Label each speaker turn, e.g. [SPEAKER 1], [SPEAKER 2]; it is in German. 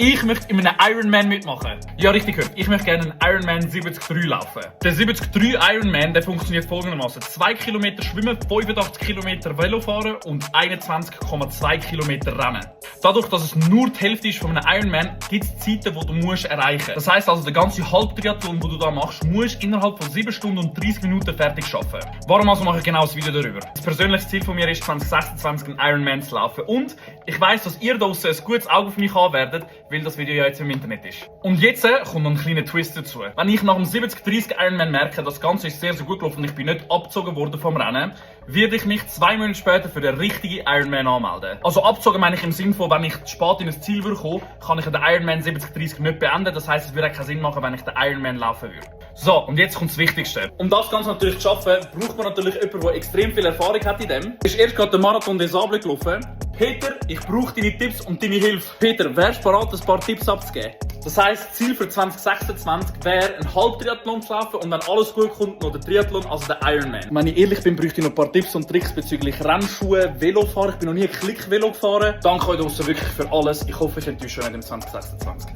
[SPEAKER 1] Ich möchte in einem Ironman mitmachen. Ja, richtig gehört. Ich möchte gerne einen Ironman 73 laufen. Der 73 Ironman, der funktioniert folgendermaßen: 2 Kilometer schwimmen, 85 Kilometer Velo fahren und 21,2 Kilometer rennen. Dadurch, dass es nur die Hälfte ist von einem Ironman, gibt es Zeiten, die du musst erreichen. Das heisst also, der ganze Halbtriathlon, den du da machst, musst innerhalb von 7 Stunden und 30 Minuten fertig schaffen. Warum also mache ich genau das Video darüber? Das persönliche Ziel von mir ist, 2026 einen Ironman zu laufen. Und ich weiss, dass ihr da draussen ein gutes Auge auf mich haben werdet, weil das Video ja jetzt im Internet ist. Und jetzt kommt noch ein kleiner Twist dazu. Wenn ich nach dem 70-30 Ironman merke, das Ganze ist sehr, sehr gut gelaufen und ich bin nicht abgezogen worden vom Rennen, werde ich mich 2 Monate später für den richtigen Ironman anmelden. Also abgezogen meine ich im Sinne von, wenn ich zu spät in ein Ziel komme, kann ich den Ironman 70-30 nicht beenden. Das heisst, es würde keinen Sinn machen, wenn ich den Ironman laufen würde. So, und jetzt kommt das Wichtigste. Um das Ganze natürlich zu schaffen, braucht man natürlich jemanden, der extrem viel Erfahrung hat in dem. Ist erst gerade der Marathon des Sables gelaufen. Peter, ich brauche deine Tipps und deine Hilfe. Peter, wärst du bereit, ein paar Tipps abzugeben? Das heisst, Ziel für 2026 wäre, einen Halbtriathlon zu laufen und wenn alles gut kommt, noch der Triathlon, also der Ironman. Wenn ich ehrlich bin, bräuchte ich noch ein paar Tipps und Tricks bezüglich Rennschuhe, Velofahren. Ich bin noch nie ein Klick-Velo gefahren. Danke euch draussen wirklich für alles. Ich hoffe, ich enttäusche euch nicht im 2026.